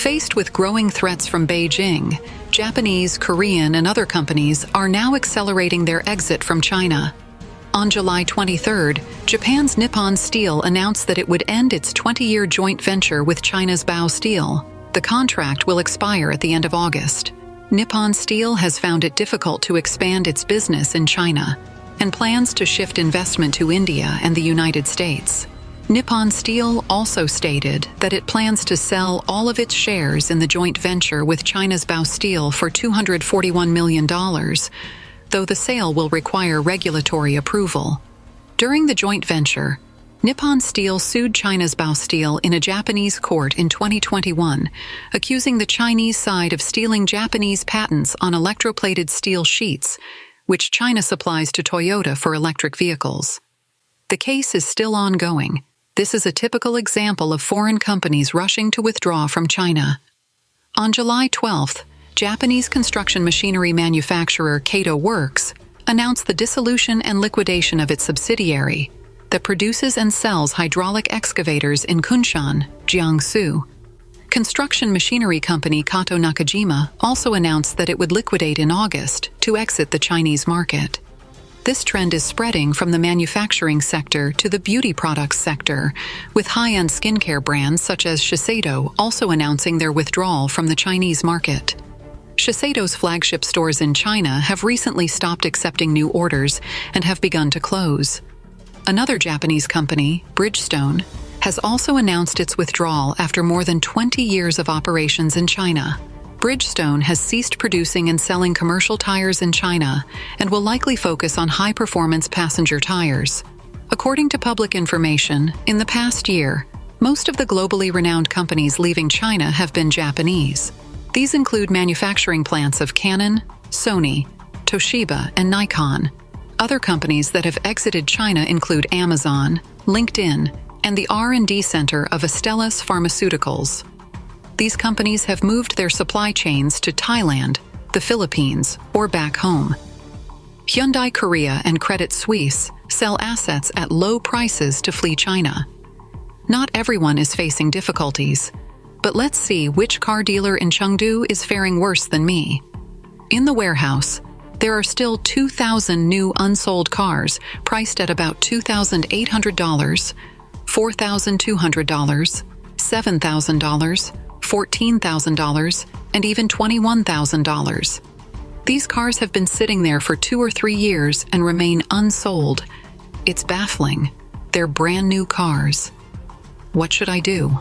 Faced with growing threats from Beijing, Japanese, Korean, and other companies are now accelerating their exit from China. On July 23rd, Japan's Nippon Steel announced that it would end its 20-year joint venture with China's Bao Steel. The contract will expire at the end of August. Nippon Steel has found it difficult to expand its business in China and plans to shift investment to India and the United States. Nippon Steel also stated that it plans to sell all of its shares in the joint venture with China's Bao Steel for $241 million, though the sale will require regulatory approval. During the joint venture, Nippon Steel sued China's Bao Steel in a Japanese court in 2021, accusing the Chinese side of stealing Japanese patents on electroplated steel sheets, which China supplies to Toyota for electric vehicles. The case is still ongoing. This is a typical example of foreign companies rushing to withdraw from China. On July 12th, Japanese construction machinery manufacturer Kato Works announced the dissolution and liquidation of its subsidiary that produces and sells hydraulic excavators in Kunshan, Jiangsu. Construction machinery company Kato Nakajima also announced that it would liquidate in August to exit the Chinese market. This trend is spreading from the manufacturing sector to the beauty products sector, with high-end skincare brands such as Shiseido also announcing their withdrawal from the Chinese market. Shiseido's flagship stores in China have recently stopped accepting new orders and have begun to close. Another Japanese company, Bridgestone, has also announced its withdrawal after more than 20 years of operations in China. Bridgestone has ceased producing and selling commercial tires in China and will likely focus on high-performance passenger tires. According to public information, in the past year, most of the globally renowned companies leaving China have been Japanese. These include manufacturing plants of Canon, Sony, Toshiba, and Nikon. Other companies that have exited China include Amazon, LinkedIn, and the R&D center of Astellas Pharmaceuticals. These companies have moved their supply chains to Thailand, the Philippines, or back home. Hyundai Korea and Credit Suisse sell assets at low prices to flee China. Not everyone is facing difficulties, but let's see which car dealer in Chengdu is faring worse than me. In the warehouse, there are still 2,000 new unsold cars priced at about $2,800, $4,200, $7,000, $14,000, and even $21,000. These cars have been sitting there for 2 or 3 years and remain unsold. It's baffling. They're brand new cars. What should I do?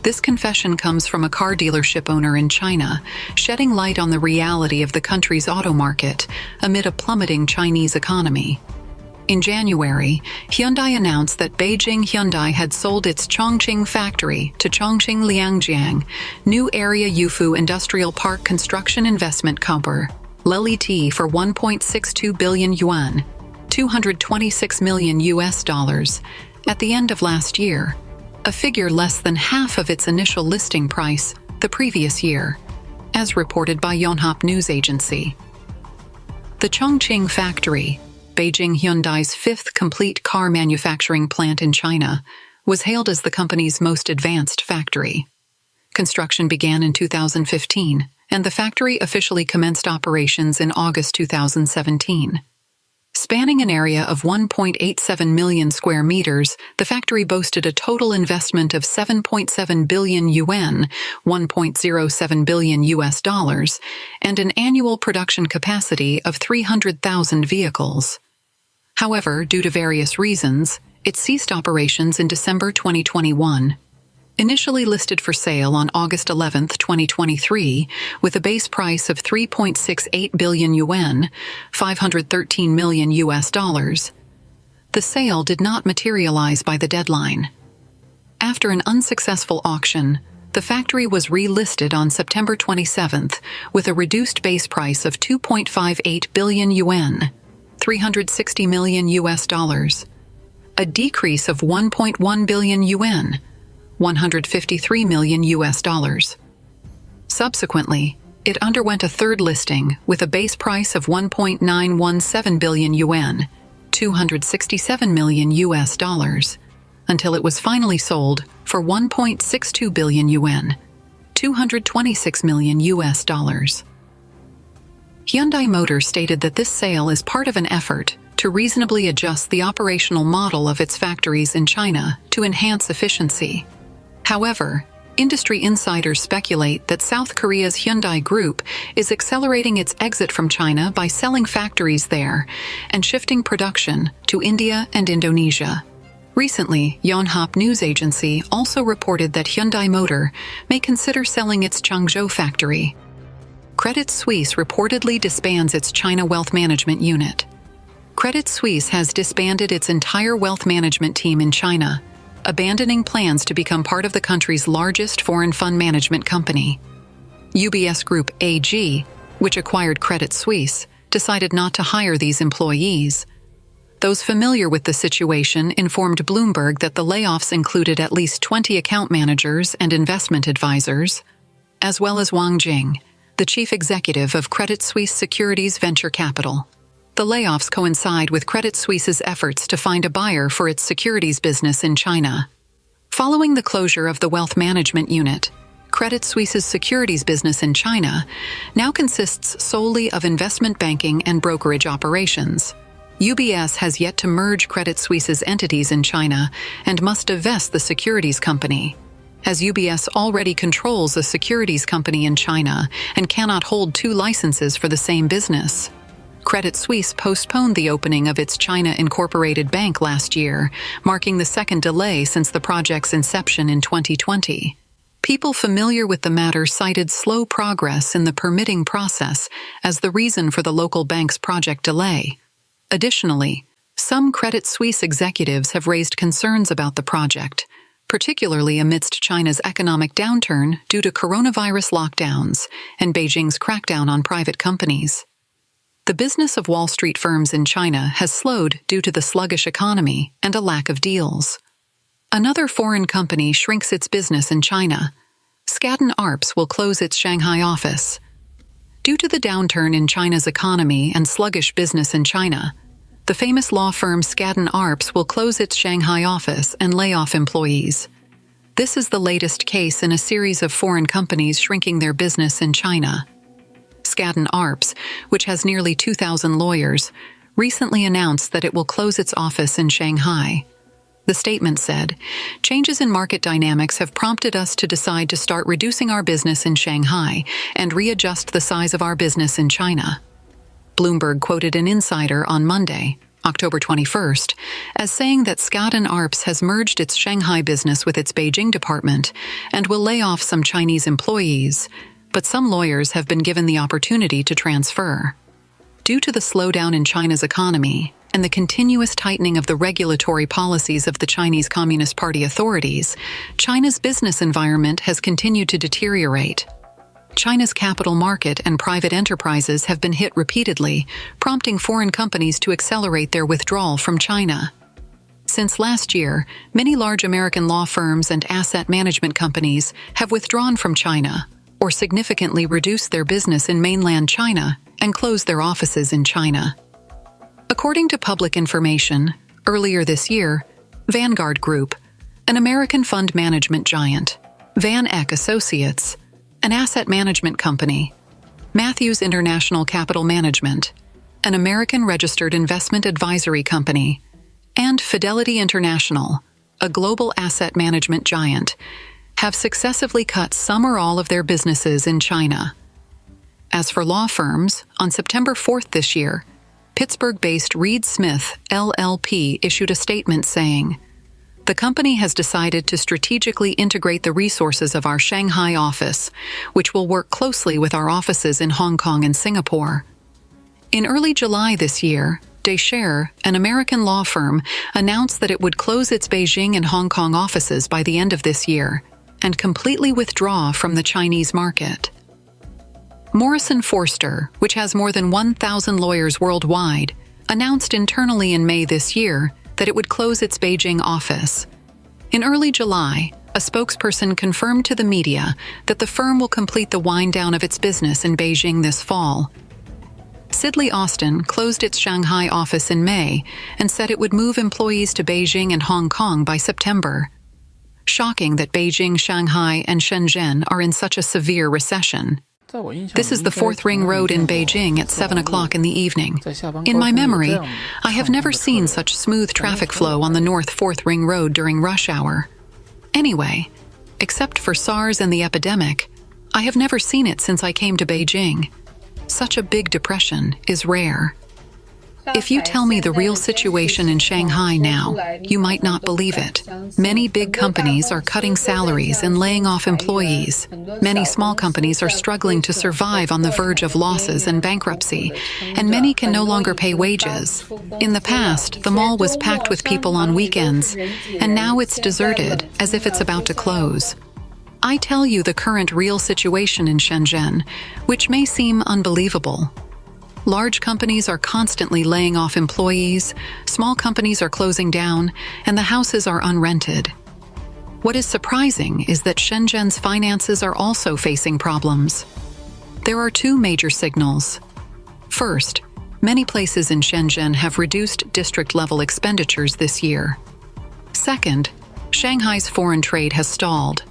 This confession comes from a car dealership owner in China, shedding light on the reality of the country's auto market amid a plummeting Chinese economy. In January, Hyundai announced that Beijing Hyundai had sold its Chongqing factory to Chongqing Liangjiang New Area Youfu Industrial Park Construction Investment Company, LLT, for 1.62 billion yuan, $226 million at the end of last year, a figure less than half of its initial listing price the previous year, as reported by Yonhap News Agency. The Chongqing factory, Beijing Hyundai's 5th complete car manufacturing plant in China, was hailed as the company's most advanced factory. Construction began in 2015, and the factory officially commenced operations in August 2017. Spanning an area of 1.87 million square meters, the factory boasted a total investment of 7.7 billion yuan, $1.07 billion, and an annual production capacity of 300,000 vehicles. However, due to various reasons, it ceased operations in December 2021. Initially listed for sale on August 11, 2023, with a base price of 3.68 billion yuan, $513 million. The sale did not materialize by the deadline. After an unsuccessful auction, the factory was relisted on September 27 with a reduced base price of 2.58 billion yuan, $360 million, a decrease of 1.1 billion yuan, $153 million. Subsequently, it underwent a third listing with a base price of 1.917 billion yuan, $267 million, until it was finally sold for 1.62 billion yuan, $226 million US dollars. Hyundai Motor stated that this sale is part of an effort to reasonably adjust the operational model of its factories in China to enhance efficiency. However, industry insiders speculate that South Korea's Hyundai Group is accelerating its exit from China by selling factories there and shifting production to India and Indonesia. Recently, Yonhap news agency also reported that Hyundai Motor may consider selling its Changzhou factory. Credit Suisse reportedly disbands its China wealth management unit. Credit Suisse has disbanded its entire wealth management team in China, abandoning plans to become part of the country's largest foreign fund management company. UBS Group AG, which acquired Credit Suisse, decided not to hire these employees. Those familiar with the situation informed Bloomberg that the layoffs included at least 20 account managers and investment advisors, as well as Wang Jing, the chief executive of Credit Suisse Securities Venture Capital. The layoffs coincide with Credit Suisse's efforts to find a buyer for its securities business in China. Following the closure of the wealth management unit, Credit Suisse's securities business in China now consists solely of investment banking and brokerage operations. UBS has yet to merge Credit Suisse's entities in China and must divest the securities company, as UBS already controls a securities company in China and cannot hold two licenses for the same business. Credit Suisse postponed the opening of its China Incorporated Bank last year, marking the second delay since the project's inception in 2020. People familiar with the matter cited slow progress in the permitting process as the reason for the local bank's project delay. Additionally, some Credit Suisse executives have raised concerns about the project, particularly amidst China's economic downturn due to coronavirus lockdowns and Beijing's crackdown on private companies. The business of Wall Street firms in China has slowed due to the sluggish economy and a lack of deals. Another foreign company shrinks its business in China. Skadden Arps will close its Shanghai office. Due to the downturn in China's economy and sluggish business in China, the famous law firm Skadden Arps will close its Shanghai office and lay off employees. This is the latest case in a series of foreign companies shrinking their business in China. Skadden Arps, which has nearly 2,000 lawyers, recently announced that it will close its office in Shanghai. The statement said, "Changes in market dynamics have prompted us to decide to start reducing our business in Shanghai and readjust the size of our business in China." Bloomberg quoted an insider on Monday, October 21st, as saying that Skadden Arps has merged its Shanghai business with its Beijing department and will lay off some Chinese employees, but some lawyers have been given the opportunity to transfer. Due to the slowdown in China's economy and the continuous tightening of the regulatory policies of the Chinese Communist Party authorities, China's business environment has continued to deteriorate. China's capital market and private enterprises have been hit repeatedly, prompting foreign companies to accelerate their withdrawal from China. Since last year, many large American law firms and asset management companies have withdrawn from China or significantly reduced their business in mainland China and closed their offices in China. According to public information, earlier this year, Vanguard Group, an American fund management giant, Van Eck Associates, an asset management company, Matthews International Capital Management, an American registered investment advisory company, and Fidelity International, a global asset management giant, have successively cut some or all of their businesses in China. As for law firms, on September 4th this year, Pittsburgh-based Reed Smith, LLP, issued a statement saying, "The company has decided to strategically integrate the resources of our Shanghai office, which will work closely with our offices in Hong Kong and Singapore." In early July this year, Descher, an American law firm, announced that it would close its Beijing and Hong Kong offices by the end of this year and completely withdraw from the Chinese market. Morrison Foerster, which has more than 1,000 lawyers worldwide, announced internally in May this year that it would close its Beijing office. In early July, a spokesperson confirmed to the media that the firm will complete the wind-down of its business in Beijing this fall. Sidley Austin closed its Shanghai office in May and said it would move employees to Beijing and Hong Kong by September. shocking that Beijing, Shanghai, and Shenzhen are in such a severe recession. This is the Fourth Ring Road in Beijing at 7 o'clock in the evening. In my memory, I have never seen such smooth traffic flow on the North Fourth Ring Road during rush hour. Anyway, except for SARS and the epidemic, I have never seen it since I came to Beijing. Such a big depression is rare. If you tell me the real situation in Shanghai now, you might not believe it. Many big companies are cutting salaries and laying off employees. Many small companies are struggling to survive on the verge of losses and bankruptcy, and many can no longer pay wages. In the past, the mall was packed with people on weekends, and now it's deserted, as if it's about to close. I tell you the current real situation in Shenzhen, which may seem unbelievable. Large companies are constantly laying off employees, small companies are closing down, and the houses are unrented. What is surprising is that Shenzhen's finances are also facing problems. There are two major signals. First, many places in Shenzhen have reduced district-level expenditures this year. Second, Shanghai's foreign trade has stalled.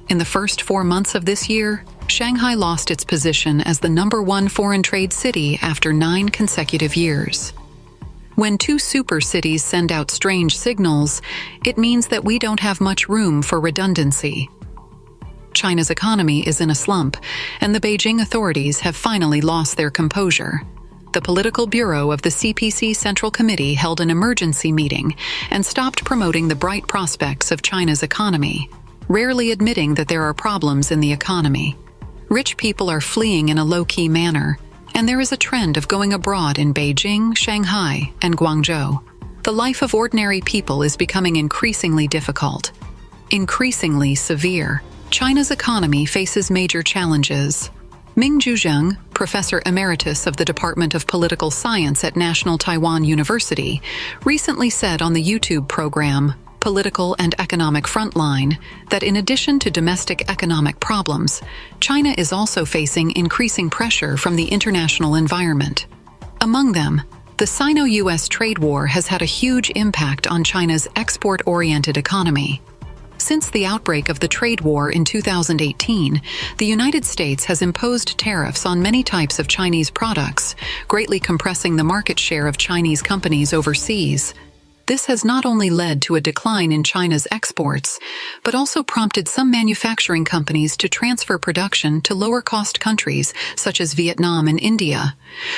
In the first 4 months of this year, Shanghai lost its position as the #1 foreign trade city after 9 consecutive years. When two super cities send out strange signals, it means that we don't have much room for redundancy. China's economy is in a slump, and the Beijing authorities have finally lost their composure. The Political Bureau of the CPC Central Committee held an emergency meeting and stopped promoting the bright prospects of China's economy, rarely admitting that there are problems in the economy. Rich people are fleeing in a low-key manner, and there is a trend of going abroad in Beijing, Shanghai, and Guangzhou. The life of ordinary people is becoming increasingly difficult, increasingly severe. China's economy faces major challenges. Ming Zhuzheng, professor emeritus of the Department of Political Science at National Taiwan University, recently said on the YouTube program Political and Economic Frontline that in addition to domestic economic problems, China is also facing increasing pressure from the international environment. Among them, the Sino-US trade war has had a huge impact on China's export-oriented economy. Since the outbreak of the trade war in 2018, the United States has imposed tariffs on many types of Chinese products, greatly compressing the market share of Chinese companies overseas. This has not only led to a decline in China's exports, but also prompted some manufacturing companies to transfer production to lower-cost countries such as Vietnam and India,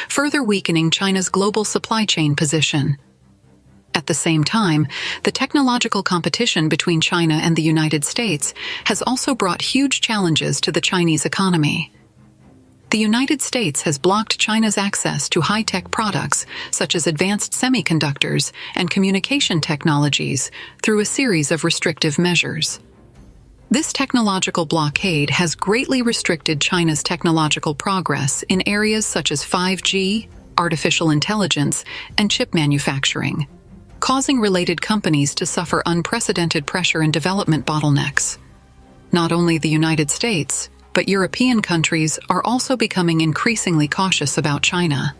further weakening China's global supply chain position. At the same time, the technological competition between China and the United States has also brought huge challenges to the Chinese economy. The United States has blocked China's access to high-tech products such as advanced semiconductors and communication technologies through a series of restrictive measures. This technological blockade has greatly restricted China's technological progress in areas such as 5G, artificial intelligence, and chip manufacturing, causing related companies to suffer unprecedented pressure and development bottlenecks. Not only the United States, but European countries are also becoming increasingly cautious about China.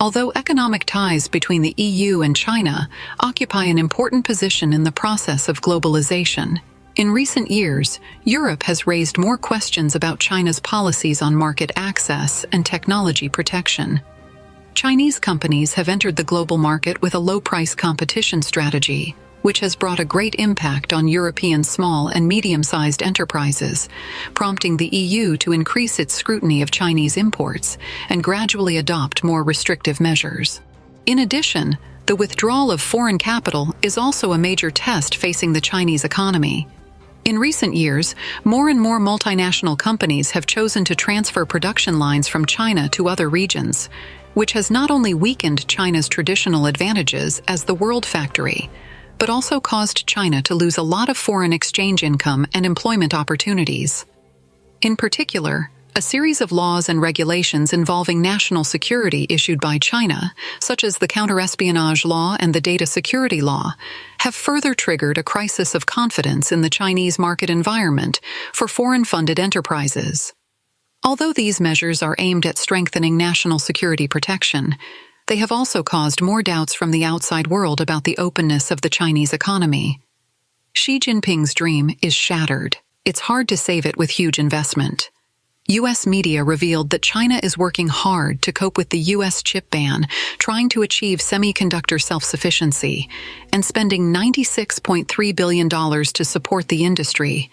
Although economic ties between the EU and China occupy an important position in the process of globalization, in recent years, Europe has raised more questions about China's policies on market access and technology protection. Chinese companies have entered the global market with a low-price competition strategy, which has brought a great impact on European small and medium-sized enterprises, prompting the EU to increase its scrutiny of Chinese imports and gradually adopt more restrictive measures. In addition, the withdrawal of foreign capital is also a major test facing the Chinese economy. In recent years, more and more multinational companies have chosen to transfer production lines from China to other regions, which has not only weakened China's traditional advantages as the world factory, but also caused China to lose a lot of foreign exchange income and employment opportunities. In particular, a series of laws and regulations involving national security issued by China, such as the counterespionage law and the data security law, have further triggered a crisis of confidence in the Chinese market environment for foreign-funded enterprises. Although these measures are aimed at strengthening national security protection, they have also caused more doubts from the outside world about the openness of the Chinese economy. Xi Jinping's dream is shattered. It's hard to save it with huge investment. U.S. media revealed that China is working hard to cope with the U.S. chip ban, trying to achieve semiconductor self-sufficiency, and spending $96.3 billion to support the industry.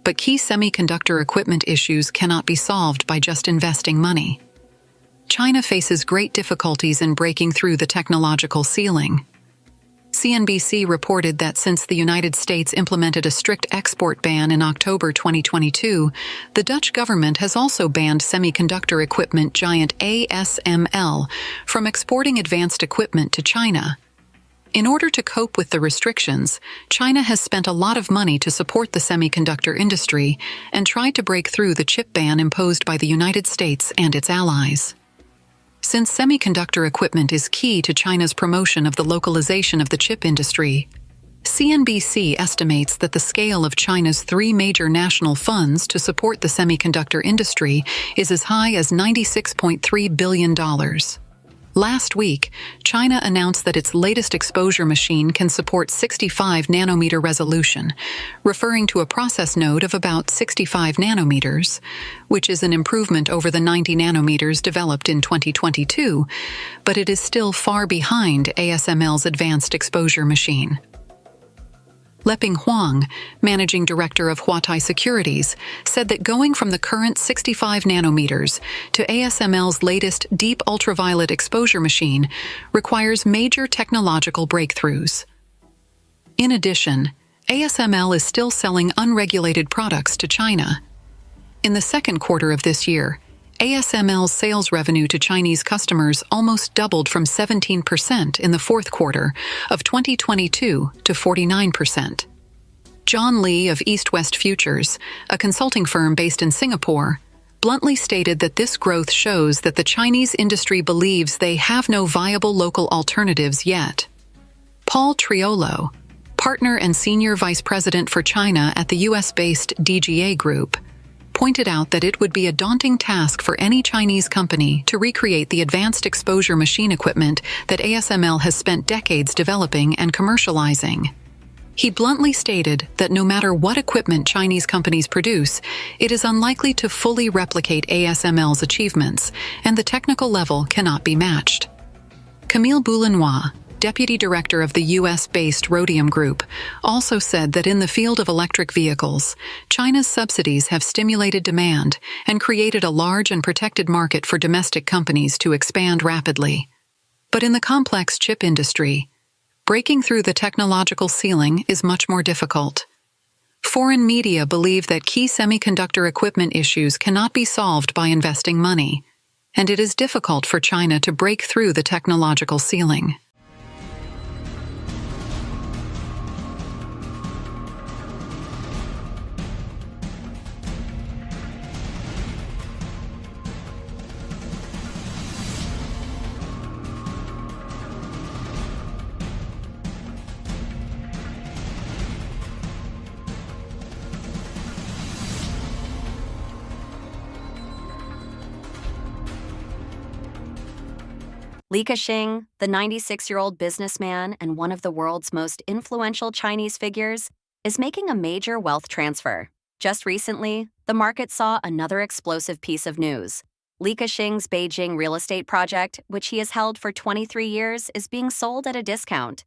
But key semiconductor equipment issues cannot be solved by just investing money. China faces great difficulties in breaking through the technological ceiling. CNBC reported that since the United States implemented a strict export ban in October 2022, the Dutch government has also banned semiconductor equipment giant ASML from exporting advanced equipment to China. In order to cope with the restrictions, China has spent a lot of money to support the semiconductor industry and tried to break through the chip ban imposed by the United States and its allies. Since semiconductor equipment is key to China's promotion of the localization of the chip industry, CNBC estimates that the scale of China's three major national funds to support the semiconductor industry is as high as $96.3 billion. Last week, China announced that its latest exposure machine can support 65 nanometer resolution, referring to a process node of about 65 nanometers, which is an improvement over the 90 nanometers developed in 2022, but it is still far behind ASML's advanced exposure machine. Leping Huang, managing director of Huatai Securities, said that going from the current 65 nanometers to ASML's latest deep ultraviolet exposure machine requires major technological breakthroughs. In addition, ASML is still selling unregulated products to China. In the second quarter of this year, ASML's sales revenue to Chinese customers almost doubled from 17% in the fourth quarter of 2022 to 49%. John Lee of East West Futures, a consulting firm based in Singapore, bluntly stated that this growth shows that the Chinese industry believes they have no viable local alternatives yet. Paul Triolo, partner and senior vice president for China at the US-based DGA Group, pointed out that it would be a daunting task for any Chinese company to recreate the advanced exposure machine equipment that ASML has spent decades developing and commercializing. He bluntly stated that no matter what equipment Chinese companies produce, it is unlikely to fully replicate ASML's achievements, and the technical level cannot be matched. Camille Boulinois, deputy director of the US-based Rhodium Group, also said that in the field of electric vehicles, China's subsidies have stimulated demand and created a large and protected market for domestic companies to expand rapidly. But in the complex chip industry, breaking through the technological ceiling is much more difficult. Foreign media believe that key semiconductor equipment issues cannot be solved by investing money, and it is difficult for China to break through the technological ceiling. Li Keqiang, the 96-year-old businessman and one of the world's most influential Chinese figures, is making a major wealth transfer. Just recently, the market saw another explosive piece of news. Li Keqiang's Beijing real estate project, which he has held for 23 years, is being sold at a discount.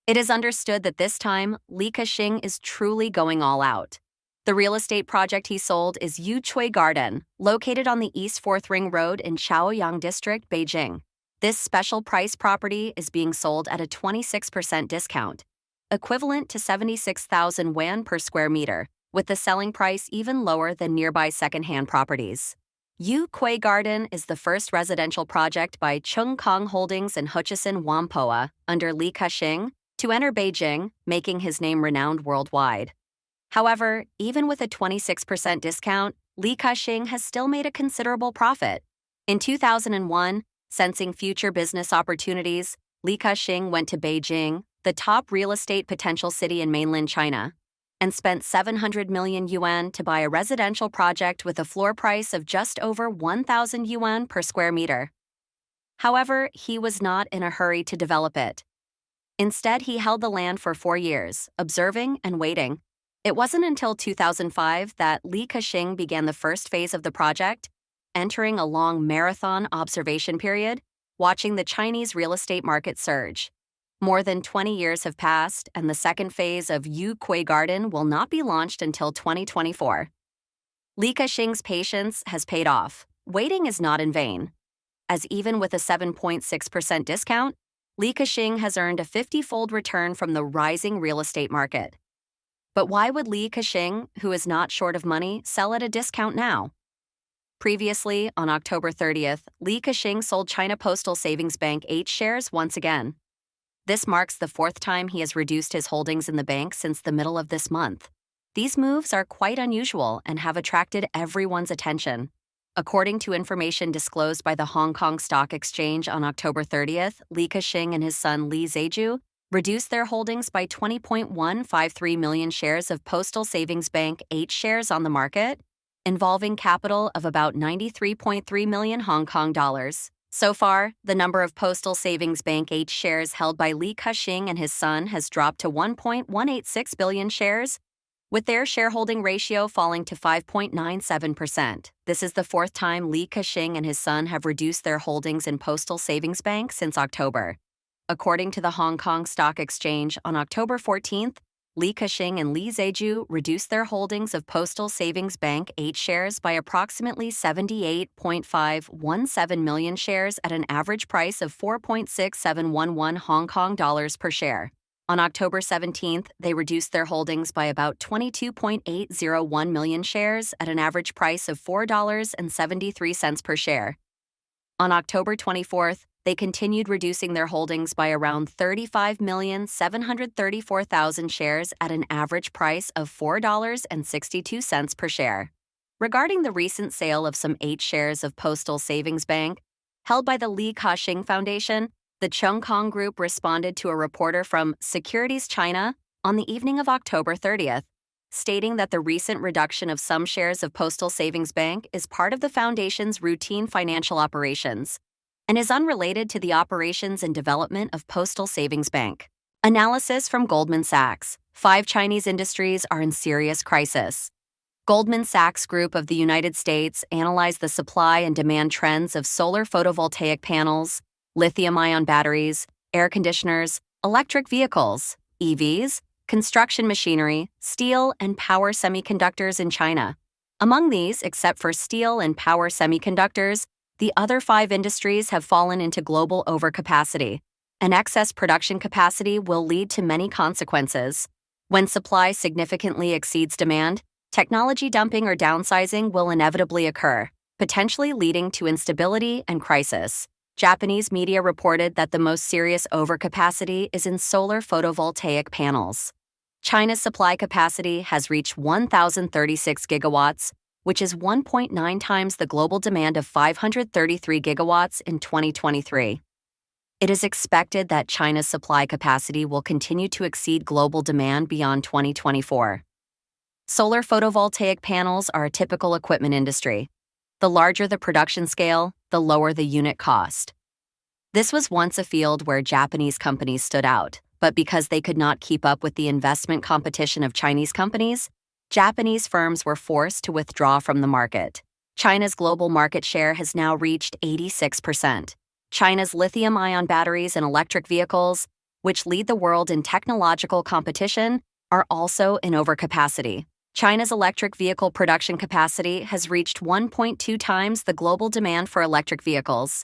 It is understood that this time, Li Keqiang is truly going all out. The real estate project he sold is Yuchui Garden, located on the East 4th Ring Road in Chaoyang District, Beijing. This special price property is being sold at a 26% discount, equivalent to 76,000 yuan per square meter, with the selling price even lower than nearby second-hand properties. Yuchui Garden is the first residential project by Chung Kong Holdings and Hutchison Whampoa under Li Keqiang to enter Beijing, making his name renowned worldwide. However, even with a 26% discount, Li Keqiang has still made a considerable profit. In 2001, sensing future business opportunities, Li Keqiang went to Beijing, the top real estate potential city in mainland China, and spent 700 million yuan to buy a residential project with a floor price of just over 1,000 yuan per square meter. However, he was not in a hurry to develop it. Instead, he held the land for 4 years, observing and waiting. It wasn't until 2005 that Li Ka-shing began the first phase of the project, entering a long marathon observation period, watching the Chinese real estate market surge. More than 20 years have passed, and the second phase of Yu Kui Garden will not be launched until 2024. Li Ka-shing's patience has paid off. Waiting is not in vain, as even with a 7.6% discount, Li Ka-shing has earned a 50-fold return from the rising real estate market. But why would Li Ka-shing, who is not short of money, sell at a discount now? Previously, on October 30th, Li Ka-shing sold China Postal Savings Bank H shares once again. This marks the fourth time he has reduced his holdings in the bank since the middle of this month. These moves are quite unusual and have attracted everyone's attention. According to information disclosed by the Hong Kong Stock Exchange on October 30th, Li Ka-shing and his son Li Zeju reduced their holdings by 20.153 million shares of Postal Savings Bank H shares on the market, involving capital of about 93.3 million Hong Kong dollars. So far, the number of Postal Savings Bank H shares held by Li Ka-shing and his son has dropped to 1.186 billion shares, with their shareholding ratio falling to 5.97%. This is the fourth time Li Ka-shing and his son have reduced their holdings in Postal Savings Bank since October. According to the Hong Kong Stock Exchange, on October 14th, Li Ka-shing and Li Zeju reduced their holdings of Postal Savings Bank H shares by approximately 78.517 million shares at an average price of 4.6711 Hong Kong dollars per share. On October 17th, they reduced their holdings by about 22.801 million shares at an average price of $4.73 per share. On October 24th, they continued reducing their holdings by around 35,734,000 shares at an average price of $4.62 per share. Regarding the recent sale of some H shares of Postal Savings Bank, held by the Li Ka-shing Foundation, the Cheung Kong Group responded to a reporter from Securities China on the evening of October 30th, stating that the recent reduction of some shares of Postal Savings Bank is part of the foundation's routine financial operations and is unrelated to the operations and development of Postal Savings Bank. Analysis from Goldman Sachs. 5 Chinese industries are in serious crisis. Goldman Sachs Group of the United States analyzed the supply and demand trends of solar photovoltaic panels, lithium-ion batteries, air conditioners, electric vehicles, EVs, construction machinery, steel, and power semiconductors in China. Among these, except for steel and power semiconductors, the other 5 industries have fallen into global overcapacity, and excess production capacity will lead to many consequences. When supply significantly exceeds demand, technology dumping or downsizing will inevitably occur, potentially leading to instability and crisis. Japanese media reported that the most serious overcapacity is in solar photovoltaic panels. China's supply capacity has reached 1,036 gigawatts, which is 1.9 times the global demand of 533 gigawatts in 2023. It is expected that China's supply capacity will continue to exceed global demand beyond 2024. Solar photovoltaic panels are a typical equipment industry. The larger the production scale, the lower the unit cost. This was once a field where Japanese companies stood out, but because they could not keep up with the investment competition of Chinese companies, Japanese firms were forced to withdraw from the market. China's global market share has now reached 86%. China's lithium-ion batteries and electric vehicles, which lead the world in technological competition, are also in overcapacity. China's electric vehicle production capacity has reached 1.2 times the global demand for electric vehicles.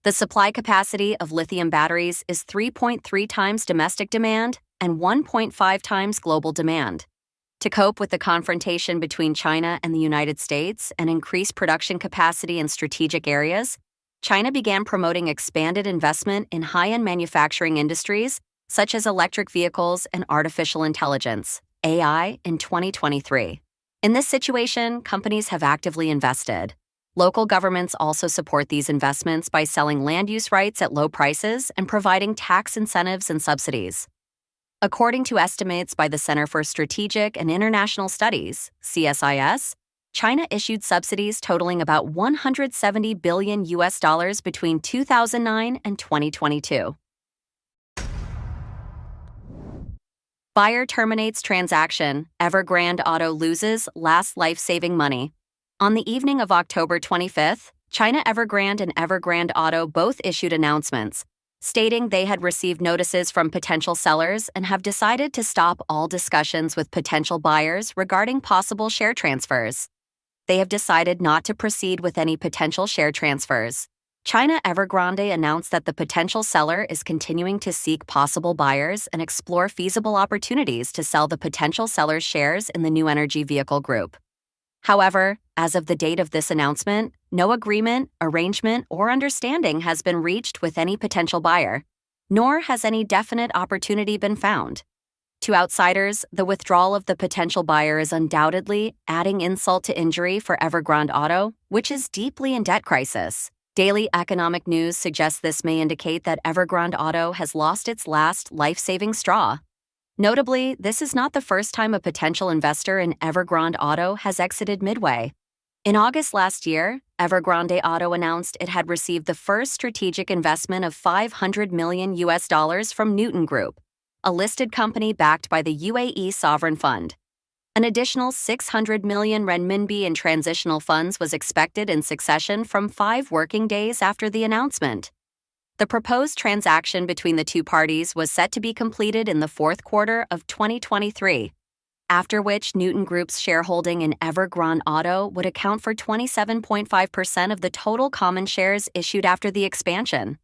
The supply capacity of lithium batteries is 3.3 times domestic demand and 1.5 times global demand. To cope with the confrontation between China and the United States and increase production capacity in strategic areas, China began promoting expanded investment in high-end manufacturing industries such as electric vehicles and artificial intelligence, AI, in 2023. In this situation, companies have actively invested. Local governments also support these investments by selling land use rights at low prices and providing tax incentives and subsidies. According to estimates by the Center for Strategic and International Studies, CSIS, China issued subsidies totaling about $170 billion between 2009 and 2022. Buyer terminates transaction. Evergrande Auto loses last life-saving money. On the evening of October 25th, China Evergrande and Evergrande Auto both issued announcements, stating they had received notices from potential sellers and have decided to stop all discussions with potential buyers regarding possible share transfers. They have decided not to proceed with any potential share transfers. China Evergrande announced that the potential seller is continuing to seek possible buyers and explore feasible opportunities to sell the potential seller's shares in the new energy vehicle group. However, as of the date of this announcement, no agreement, arrangement, or understanding has been reached with any potential buyer, nor has any definite opportunity been found. To outsiders, the withdrawal of the potential buyer is undoubtedly adding insult to injury for Evergrande Auto, which is deeply in debt crisis. Daily economic news suggests this may indicate that Evergrande Auto has lost its last life-saving straw. Notably, this is not the first time a potential investor in Evergrande Auto has exited midway. In August last year, Evergrande Auto announced it had received the first strategic investment of $500 million from Newton Group, a listed company backed by the UAE Sovereign Fund. An additional 600 million renminbi in transitional funds was expected in succession from 5 working days after the announcement. The proposed transaction between the two parties was set to be completed in the fourth quarter of 2023, after which Newton Group's shareholding in Evergrande Auto would account for 27.5% of the total common shares issued after the expansion.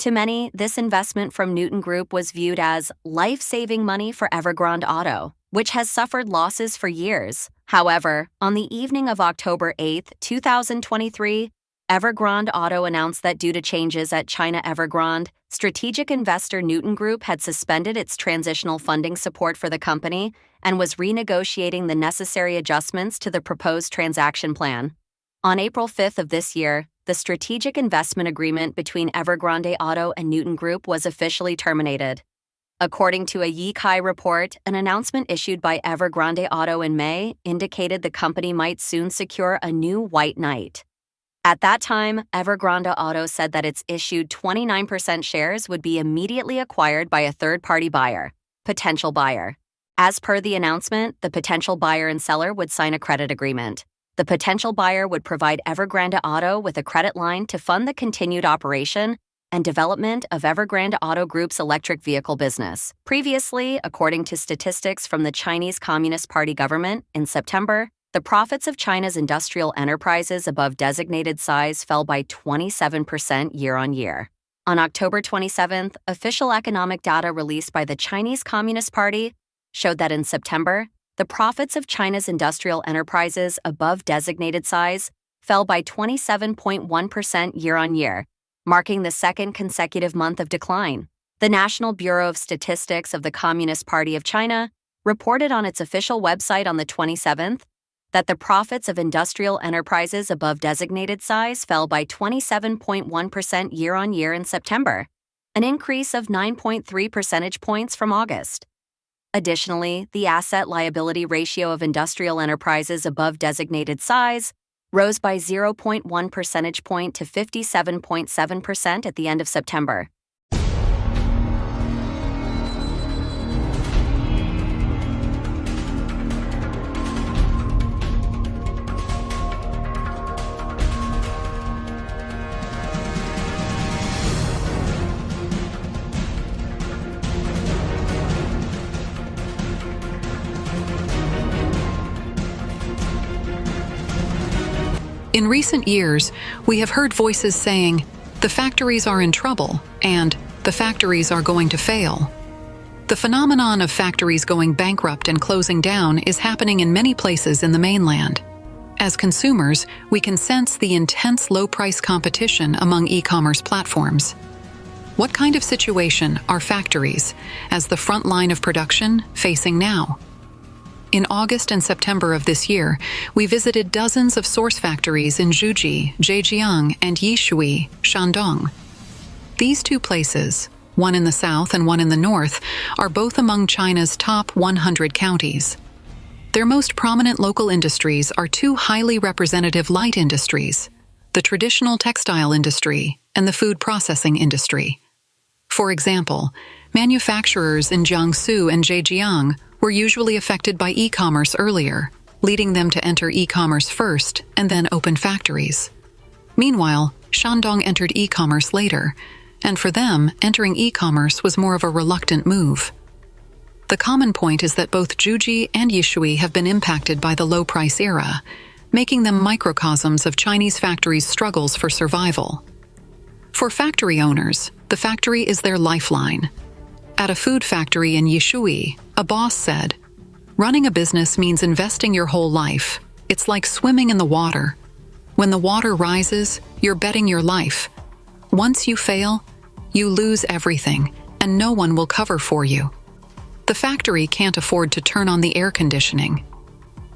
To many, this investment from Newton Group was viewed as life-saving money for Evergrande Auto, which has suffered losses for years. However, on the evening of October 8, 2023, Evergrande Auto announced that due to changes at China Evergrande, strategic investor Newton Group had suspended its transitional funding support for the company and was renegotiating the necessary adjustments to the proposed transaction plan. On April 5th of this year, the strategic investment agreement between Evergrande Auto and Newton Group was officially terminated. According to a Yikai report, an announcement issued by Evergrande Auto in May indicated the company might soon secure a new white knight. At that time, Evergrande Auto said that its issued 29% shares would be immediately acquired by a third-party buyer, potential buyer. As per the announcement, the potential buyer and seller would sign a credit agreement. The potential buyer would provide Evergrande Auto with a credit line to fund the continued operation and development of Evergrande Auto Group's electric vehicle business. Previously, according to statistics from the Chinese Communist Party government, in September, the profits of China's industrial enterprises above designated size fell by 27% year-on-year. On October 27th, official economic data released by the Chinese Communist Party showed that in September, the profits of China's industrial enterprises above designated size fell by 27.1% year-on-year, marking the second consecutive month of decline. The National Bureau of Statistics of the Communist Party of China reported on its official website on the 27th that the profits of industrial enterprises above designated size fell by 27.1% year-on-year in September, an increase of 9.3 percentage points from August. Additionally, the asset-liability ratio of industrial enterprises above designated size rose by 0.1 percentage point to 57.7% at the end of September. In recent years, we have heard voices saying, "The factories are in trouble," and "The factories are going to fail." The phenomenon of factories going bankrupt and closing down is happening in many places in the mainland. As consumers, we can sense the intense low-price competition among e-commerce platforms. What kind of situation are factories, as the front line of production, facing now? In August and September of this year, we visited dozens of source factories in Zhuji, Zhejiang, and Yishui, Shandong. These two places, one in the south and one in the north, are both among China's top 100 counties. Their most prominent local industries are two highly representative light industries, the traditional textile industry and the food processing industry. For example, Manufacturers in Jiangsu and Zhejiang were usually affected by e-commerce earlier, leading them to enter e-commerce first and then open factories. Meanwhile, Shandong entered e-commerce later, and for them, entering e-commerce was more of a reluctant move. The common point is that both Juji and Yishui have been impacted by the low-price era, making them microcosms of Chinese factories' struggles for survival. For factory owners, the factory is their lifeline. At a food factory in Yishui, a boss said, "Running a business means investing your whole life. It's like swimming in the water. When the water rises, you're betting your life. Once you fail, you lose everything, and no one will cover for you." The factory can't afford to turn on the air conditioning.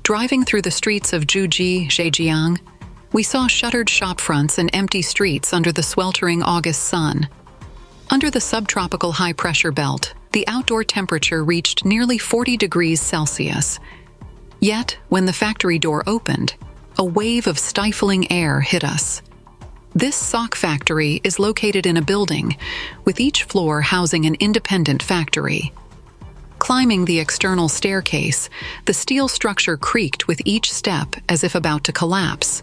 Driving through the streets of Juji, Zhejiang, we saw shuttered shopfronts and empty streets under the sweltering August sun. Under the subtropical high-pressure belt, the outdoor temperature reached nearly 40 degrees Celsius. Yet, when the factory door opened, a wave of stifling air hit us. This sock factory is located in a building, with each floor housing an independent factory. Climbing the external staircase, the steel structure creaked with each step as if about to collapse.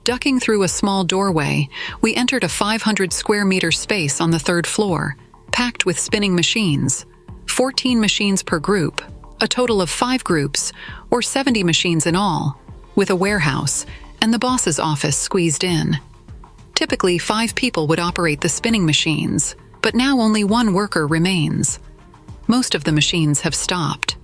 Ducking through a small doorway, we entered a 500-square-meter space on the third floor, packed with spinning machines, 14 machines per group, a total of 5 groups, or 70 machines in all, with a warehouse and the boss's office squeezed in. Typically, 5 people would operate the spinning machines, but now only 1 worker remains. Most of the machines have stopped.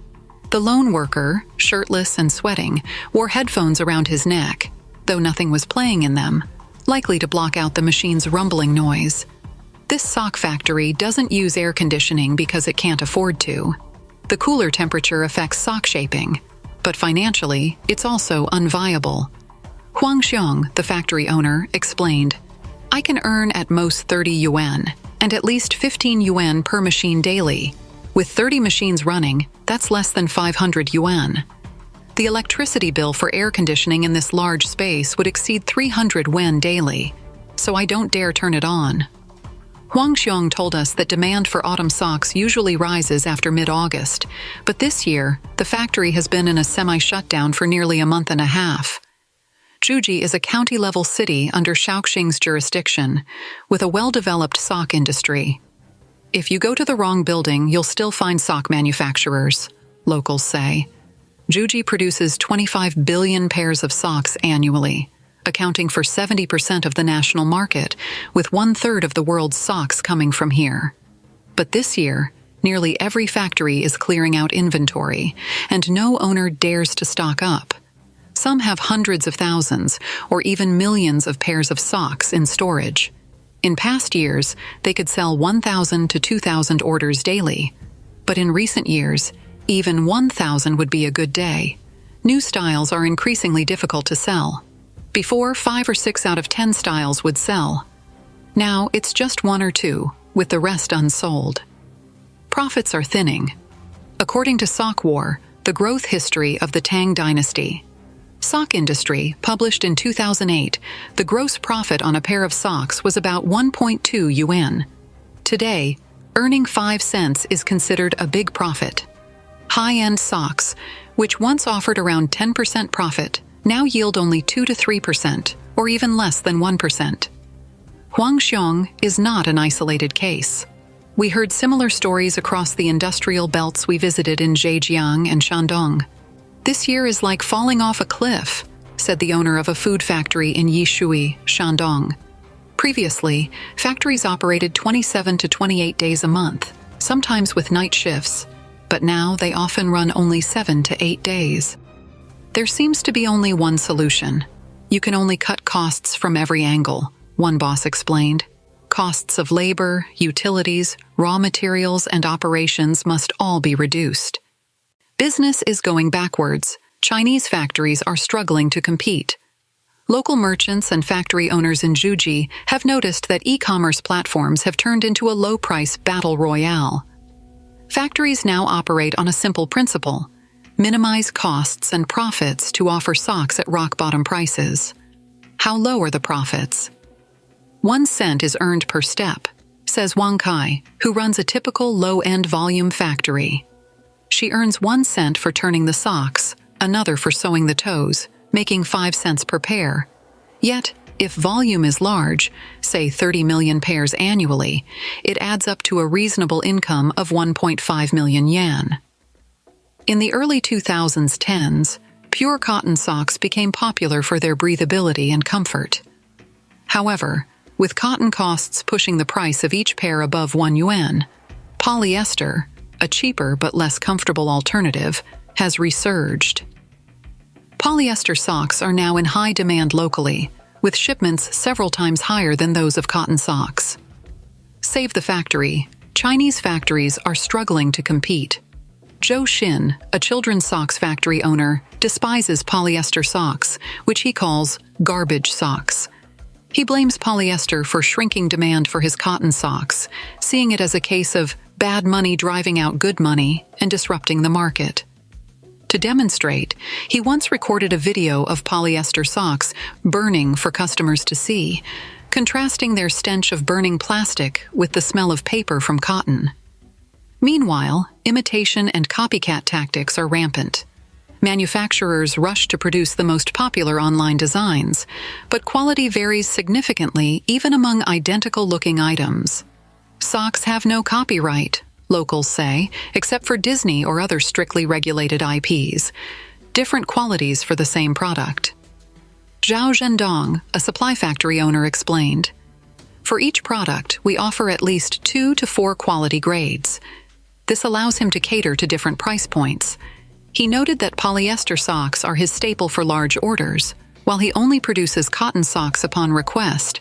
The lone worker, shirtless and sweating, wore headphones around his neck, though nothing was playing in them, likely to block out the machine's rumbling noise. This sock factory doesn't use air conditioning because it can't afford to. The cooler temperature affects sock shaping, but financially, it's also unviable. Huang Xiong, the factory owner, explained, "I can earn at most 30 yuan, and at least 15 yuan per machine daily. With 30 machines running, that's less than 500 yuan. The electricity bill for air conditioning in this large space would exceed 300 yuan daily, so I don't dare turn it on." Huang Xiong told us that demand for autumn socks usually rises after mid-August, but this year, the factory has been in a semi-shutdown for nearly a month and a half. Juji is a county-level city under Shaoxing's jurisdiction, with a well-developed sock industry. If you go to the wrong building, you'll still find sock manufacturers, locals say. Juji produces 25 billion pairs of socks annually, accounting for 70% of the national market, with 1/3 of the world's socks coming from here. But this year, nearly every factory is clearing out inventory, and no owner dares to stock up. Some have hundreds of thousands, or even millions of pairs of socks in storage. In past years, they could sell 1,000 to 2,000 orders daily. But in recent years, even 1,000 would be a good day. New styles are increasingly difficult to sell. Before, 5 or 6 out of 10 styles would sell. Now, it's just 1 or 2, with the rest unsold. Profits are thinning. According to Sock War, the growth history of the Tang Dynasty, Sock Industry, published in 2008, the gross profit on a pair of socks was about 1.2 yuan. Today, earning 5 cents is considered a big profit. High-end socks, which once offered around 10% profit, now yield only 2 to 3%, or even less than 1%. Huang Xiong is not an isolated case. We heard similar stories across the industrial belts we visited in Zhejiang and Shandong. "This year is like falling off a cliff," said the owner of a food factory in Yishui, Shandong. Previously, factories operated 27 to 28 days a month, sometimes with night shifts, but now they often run only 7 to 8 days. "There seems to be only one solution. You can only cut costs from every angle," one boss explained. "Costs of labor, utilities, raw materials, and operations must all be reduced. Business is going backwards. Chinese factories are struggling to compete." Local merchants and factory owners in Juji have noticed that e-commerce platforms have turned into a low-price battle royale. Factories now operate on a simple principle: minimize costs and profits to offer socks at rock-bottom prices. How low are the profits? 1 cent is earned per step. says Wang Kai, who runs a typical low-end volume factory. She earns 1 cent for turning the socks, another for sewing the toes, making 5 cents per pair. Yet, if volume is large, say 30 million pairs annually, it adds up to a reasonable income of 1.5 million yen. In the early 2010s, pure cotton socks became popular for their breathability and comfort. However, with cotton costs pushing the price of each pair above 1 yuan, polyester, a cheaper but less comfortable alternative, has resurged. Polyester socks are now in high demand locally, with shipments several times higher than those of cotton socks. Save the factory, Chinese factories are struggling to compete. Zhou Xin, a children's socks factory owner, despises polyester socks, which he calls garbage socks. He blames polyester for shrinking demand for his cotton socks, seeing it as a case of bad money driving out good money and disrupting the market. To demonstrate, he once recorded a video of polyester socks burning for customers to see, contrasting their stench of burning plastic with the smell of paper from cotton. Meanwhile, imitation and copycat tactics are rampant. Manufacturers rush to produce the most popular online designs, but quality varies significantly even among identical-looking items. Socks have no copyright, locals say, except for Disney or other strictly regulated IPs. Different qualities for the same product. Zhao Zhendong, a supply factory owner, explained, "For each product, we offer at least 2 to 4 quality grades. This allows him to cater to different price points." He noted that polyester socks are his staple for large orders, while he only produces cotton socks upon request.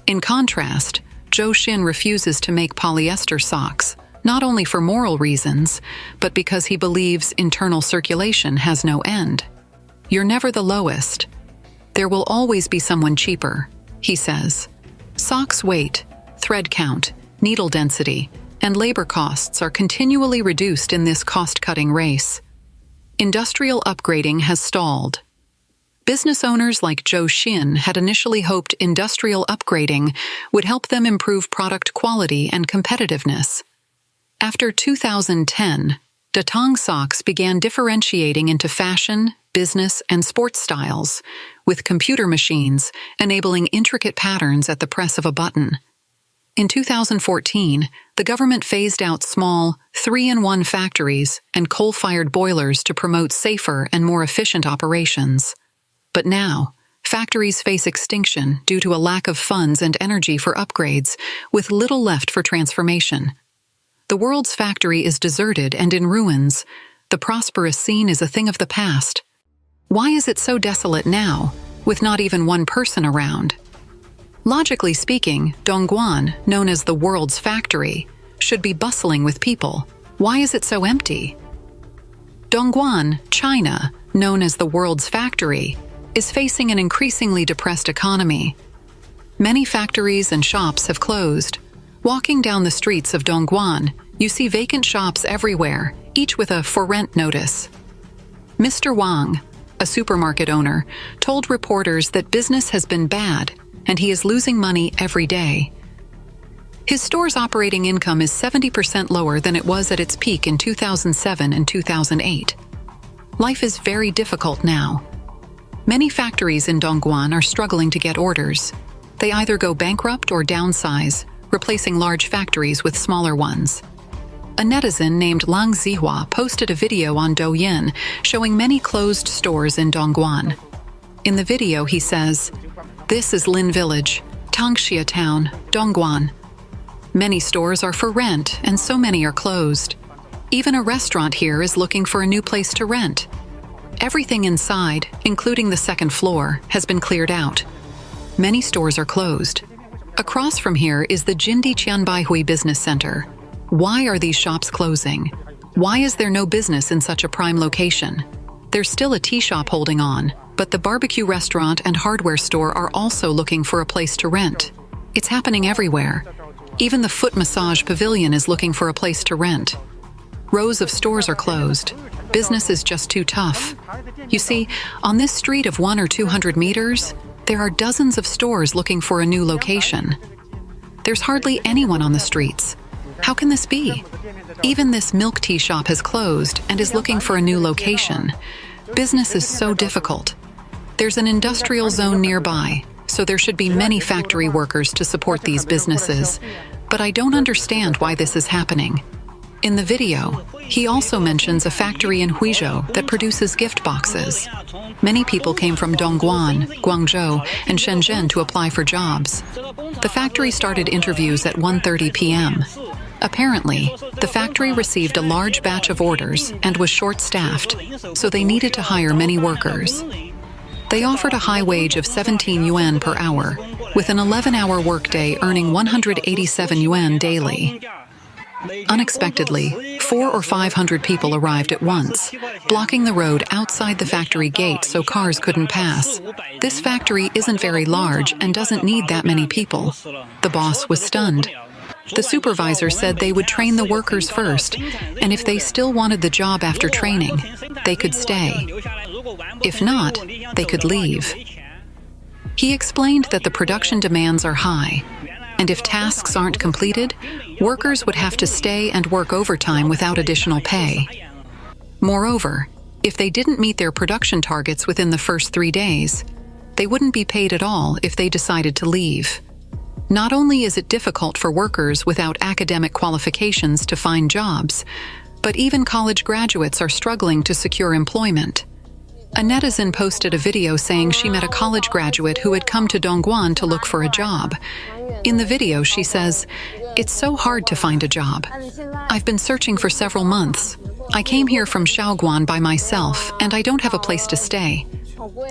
In contrast, Zhou Xin refuses to make polyester socks, not only for moral reasons, but because he believes internal circulation has no end. "You're never the lowest. There will always be someone cheaper," he says. Socks weight, thread count, needle density, and labor costs are continually reduced in this cost-cutting race. Industrial upgrading has stalled. Business owners like Zhou Xin had initially hoped industrial upgrading would help them improve product quality and competitiveness. After 2010, Datang socks began differentiating into fashion, business, and sports styles, with computer machines enabling intricate patterns at the press of a button. In 2014, the government phased out small, 3-in-1 factories and coal-fired boilers to promote safer and more efficient operations. But now, factories face extinction due to a lack of funds and energy for upgrades, with little left for transformation. The world's factory is deserted and in ruins. The prosperous scene is a thing of the past. Why is it so desolate now, with not even one person around? Logically speaking, Dongguan, known as the world's factory, should be bustling with people. Why is it so empty? Dongguan, China, known as the world's factory, is facing an increasingly depressed economy. Many factories and shops have closed. Walking down the streets of Dongguan, you see vacant shops everywhere, each with a "for rent" notice. Mr. Wang, a supermarket owner, told reporters that business has been bad and he is losing money every day. His store's operating income is 70% lower than it was at its peak in 2007 and 2008. Life is very difficult now. Many factories in Dongguan are struggling to get orders. They either go bankrupt or downsize, replacing large factories with smaller ones. A netizen named Lang Zihua posted a video on Douyin showing many closed stores in Dongguan. In the video, he says, "This is Lin Village, Tangxia Town, Dongguan. Many stores are for rent and so many are closed. Even a restaurant here is looking for a new place to rent. Everything inside, including the second floor, has been cleared out. Many stores are closed. Across from here is the Jindi Qianbaihui Business Center. Why are these shops closing? Why is there no business in such a prime location? There's still a tea shop holding on, but the barbecue restaurant and hardware store are also looking for a place to rent. It's happening everywhere. Even the foot massage pavilion is looking for a place to rent. Rows of stores are closed. Business is just too tough. You see, on this street of 100 or 200 meters, there are dozens of stores looking for a new location. There's hardly anyone on the streets. How can this be? Even this milk tea shop has closed and is looking for a new location. Business is so difficult. There's an industrial zone nearby, so there should be many factory workers to support these businesses. But I don't understand why this is happening. In the video, he also mentions a factory in Huizhou that produces gift boxes. Many people came from Dongguan, Guangzhou, and Shenzhen to apply for jobs. The factory started interviews at 1:30 p.m. Apparently, the factory received a large batch of orders and was short-staffed, so they needed to hire many workers. They offered a high wage of 17 yuan per hour, with an 11-hour workday earning 187 yuan daily. Unexpectedly, 400 or 500 people arrived at once, blocking the road outside the factory gate so cars couldn't pass. This factory isn't very large and doesn't need that many people. The boss was stunned. The supervisor said they would train the workers first, and if they still wanted the job after training, they could stay. If not, they could leave. He explained that the production demands are high, and if tasks aren't completed, workers would have to stay and work overtime without additional pay. Moreover, if they didn't meet their production targets within the first 3 days, they wouldn't be paid at all if they decided to leave. Not only is it difficult for workers without academic qualifications to find jobs, but even college graduates are struggling to secure employment. A netizen posted a video saying she met a college graduate who had come to Dongguan to look for a job. In the video, she says, "It's so hard to find a job. I've been searching for several months. I came here from Shaoguan by myself, and I don't have a place to stay.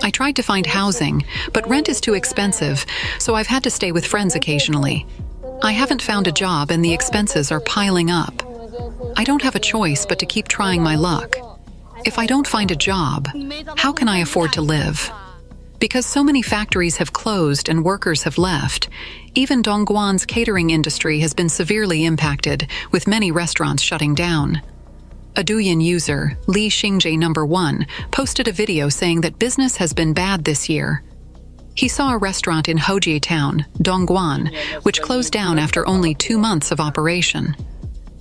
I tried to find housing, but rent is too expensive, so I've had to stay with friends occasionally. I haven't found a job and the expenses are piling up. I don't have a choice but to keep trying my luck. If I don't find a job, how can I afford to live?" Because so many factories have closed and workers have left, even Dongguan's catering industry has been severely impacted, with many restaurants shutting down. A Douyin user, Li Xingji #1, posted a video saying that business has been bad this year. He saw a restaurant in Hojie Town, Dongguan, which closed down after only 2 months of operation.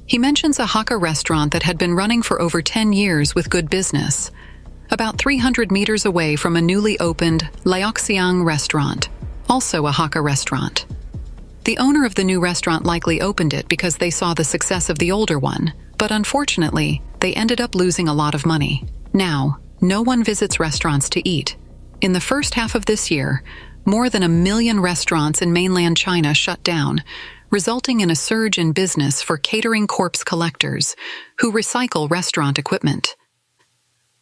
He mentions a Hakka restaurant that had been running for over 10 years with good business, about 300 meters away from a newly opened Liaoxiang restaurant, also a Hakka restaurant. The owner of the new restaurant likely opened it because they saw the success of the older one, but unfortunately, they ended up losing a lot of money. Now, no one visits restaurants to eat. In the first half of this year, more than 1 million restaurants in mainland China shut down, resulting in a surge in business for catering corpse collectors who recycle restaurant equipment.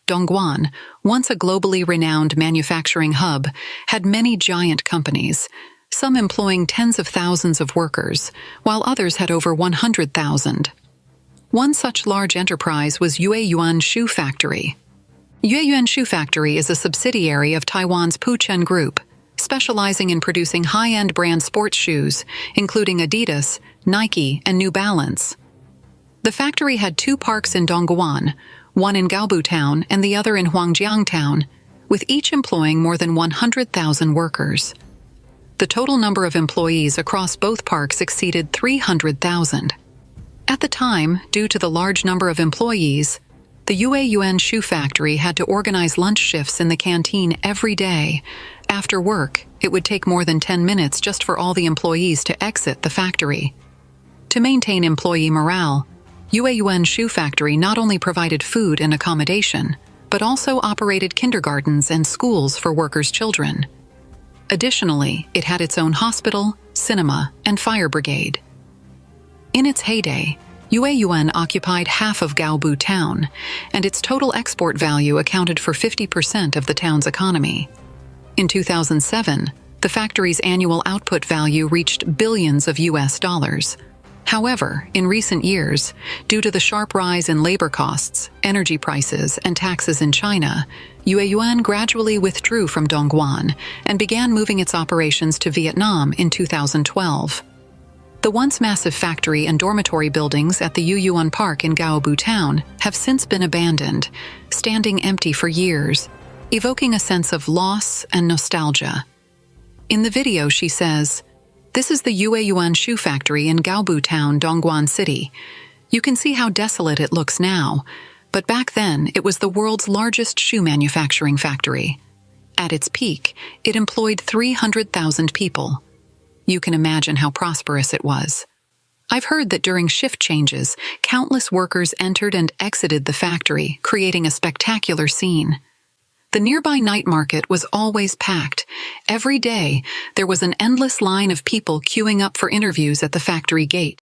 Dongguan, once a globally renowned manufacturing hub, had many giant companies, some employing tens of thousands of workers, while others had over 100,000. One such large enterprise was Yueyuan Shoe Factory. Yueyuan Shoe Factory is a subsidiary of Taiwan's Puchen Group, specializing in producing high-end brand sports shoes, including Adidas, Nike, and New Balance. The factory had 2 parks in Dongguan, one in Gaobu Town and the other in Huangjiang Town, with each employing more than 100,000 workers. The total number of employees across both parks exceeded 300,000. At the time, due to the large number of employees, the Yueyuan Shoe Factory had to organize lunch shifts in the canteen every day. After work, it would take more than 10 minutes just for all the employees to exit the factory. To maintain employee morale, Yueyuan Shoe Factory not only provided food and accommodation, but also operated kindergartens and schools for workers' children. Additionally, it had its own hospital, cinema, and fire brigade. In its heyday, Yueyuan occupied half of Gaobu Town, and its total export value accounted for 50% of the town's economy. In 2007, the factory's annual output value reached billions of US dollars. However, in recent years, due to the sharp rise in labor costs, energy prices, and taxes in China, Yueyuan gradually withdrew from Dongguan and began moving its operations to Vietnam in 2012. The once massive factory and dormitory buildings at the Yueyuan Park in Gaobu Town have since been abandoned, standing empty for years, evoking a sense of loss and nostalgia. In the video, she says, This is the Yueyuan shoe factory in Gaobu Town, Dongguan City. You can see how desolate it looks now, but back then it was the world's largest shoe manufacturing factory. At its peak, it employed 300,000 people. You can imagine how prosperous it was. I've heard that during shift changes, countless workers entered and exited the factory, creating a spectacular scene. The nearby night market was always packed. Every day, there was an endless line of people queuing up for interviews at the factory gate.